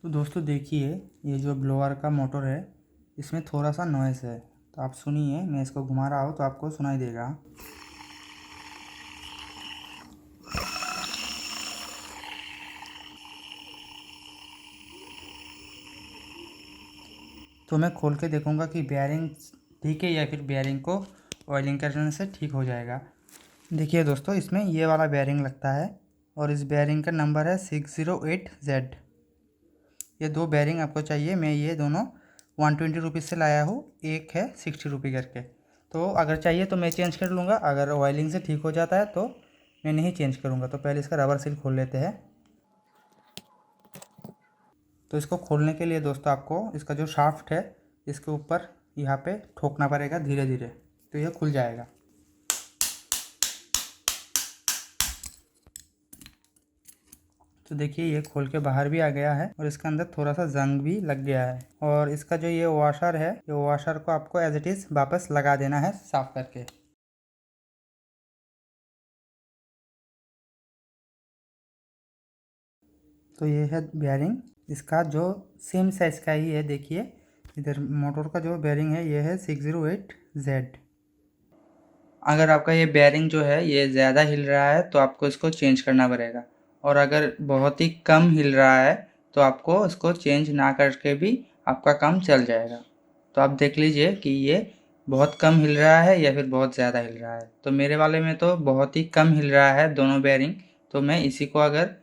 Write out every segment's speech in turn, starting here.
तो दोस्तों देखिए, ये जो ब्लोअर का मोटर है इसमें थोड़ा सा नॉइज़ है। तो आप सुनिए, मैं इसको घुमा रहा हूँ तो आपको सुनाई देगा। तो मैं खोल के देखूँगा कि बेयरिंग ठीक है या फिर बेयरिंग को ऑयलिंग करने से ठीक हो जाएगा। देखिए दोस्तों, इसमें ये वाला बेयरिंग लगता है और इस बेयरिंग का नंबर है 608Z। ये दो बेयरिंग आपको चाहिए। मैं ये दोनों 120 रुपीज़ से लाया हूँ, एक है 60 रुपये करके। तो अगर चाहिए तो मैं चेंज कर लूँगा, अगर ऑयलिंग से ठीक हो जाता है तो मैं नहीं चेंज करूँगा। तो पहले इसका रबर सील खोल लेते हैं। तो इसको खोलने के लिए दोस्तों आपको इसका जो शाफ्ट है इसके ऊपर यहाँ पे ठोकना पड़ेगा धीरे धीरे, तो यह खुल जाएगा। तो देखिए, ये खोल के बाहर भी आ गया है और इसके अंदर थोड़ा सा जंग भी लग गया है। और इसका जो ये वॉशर है, ये वॉशर को आपको एज इट इज़ वापस लगा देना है साफ करके। तो ये है बेयरिंग, इसका जो सेम साइज़ का ही है। देखिए इधर मोटर का जो बेयरिंग है ये है 608Z। अगर आपका ये बेयरिंग जो है ये ज़्यादा हिल रहा है तो आपको इसको चेंज करना पड़ेगा, और अगर बहुत ही कम हिल रहा है तो आपको इसको चेंज ना करके भी आपका काम चल जाएगा। तो आप देख लीजिए कि ये बहुत कम हिल रहा है या फिर बहुत ज़्यादा हिल रहा है। तो मेरे वाले में तो बहुत ही कम हिल रहा है दोनों बेयरिंग। तो मैं इसी को अगर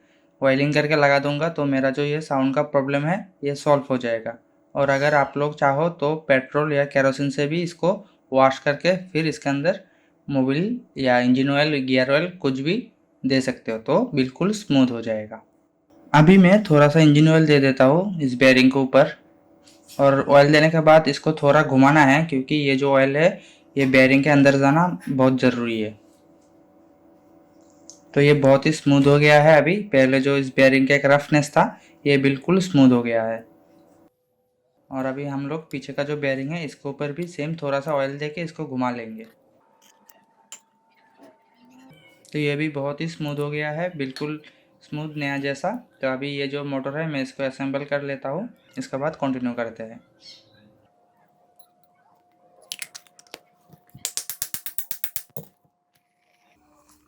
ऑयलिंग करके लगा दूंगा तो मेरा जो ये साउंड का प्रॉब्लम है ये सॉल्व हो जाएगा। और अगर आप लोग चाहो तो पेट्रोल या केरोसिन से भी इसको वॉश करके फिर इसके अंदर मोबिल या इंजन ऑयल, गियर ऑयल कुछ भी दे सकते हो, तो बिल्कुल स्मूथ हो जाएगा। अभी मैं थोड़ा सा इंजन ऑयल दे देता हूँ इस बेयरिंग के ऊपर, और ऑयल देने के बाद इसको थोड़ा घुमाना है क्योंकि ये जो ऑयल है ये बेयरिंग के अंदर जाना बहुत ज़रूरी है। तो ये बहुत ही स्मूथ हो गया है। अभी पहले जो इस बेयरिंग का एक रफनेस था ये बिल्कुल स्मूथ हो गया है। और अभी हम लोग पीछे का जो बेयरिंग है इसके ऊपर भी सेम थोड़ा सा ऑयल देके इसको घुमा लेंगे। तो ये भी बहुत ही स्मूथ हो गया है, बिल्कुल स्मूथ नया जैसा। तो अभी ये जो मोटर है मैं इसको असेंबल कर लेता हूँ, इसके बाद कंटिन्यू करते हैं।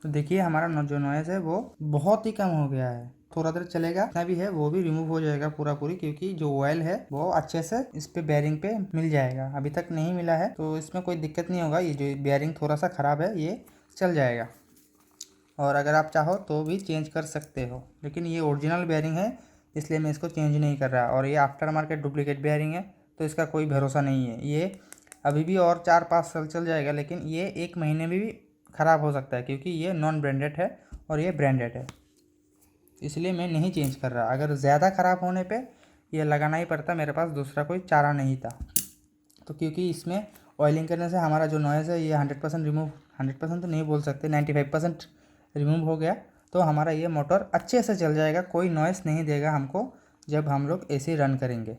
तो देखिए हमारा जो नॉइज़ है वो बहुत ही कम हो गया है। थोड़ा देर चलेगा, जितना भी है वो भी रिमूव हो जाएगा पूरा पूरी, क्योंकि जो ऑयल है वो अच्छे से इस पे बेयरिंग पे मिल जाएगा। अभी तक नहीं मिला है तो इसमें कोई दिक्कत नहीं होगा। ये जो बेयरिंग थोड़ा सा ख़राब है ये चल जाएगा, और अगर आप चाहो तो भी चेंज कर सकते हो। लेकिन ये ओरिजिनल बेयरिंग है इसलिए मैं इसको चेंज नहीं कर रहा, और ये आफ्टर मार्केट डुप्लीकेट बेयरिंग है तो इसका कोई भरोसा नहीं है। ये अभी भी और 4-5 साल चल जाएगा, लेकिन ये 1 महीने में भी ख़राब हो सकता है क्योंकि ये नॉन ब्रांडेड है और ये ब्रांडेड है, इसलिए मैं नहीं चेंज कर रहा। अगर ज़्यादा ख़राब होने पे ये लगाना ही पड़ता, मेरे पास दूसरा कोई चारा नहीं था। तो क्योंकि इसमें ऑयलिंग करने से हमारा जो नॉइज़ है ये 100% रिमूव, 100% तो नहीं बोल सकते, 95% रिमूव हो गया। तो हमारा ये मोटर अच्छे से चल जाएगा, कोई नॉइज़ नहीं देगा हमको जब हम लोग एसी रन करेंगे।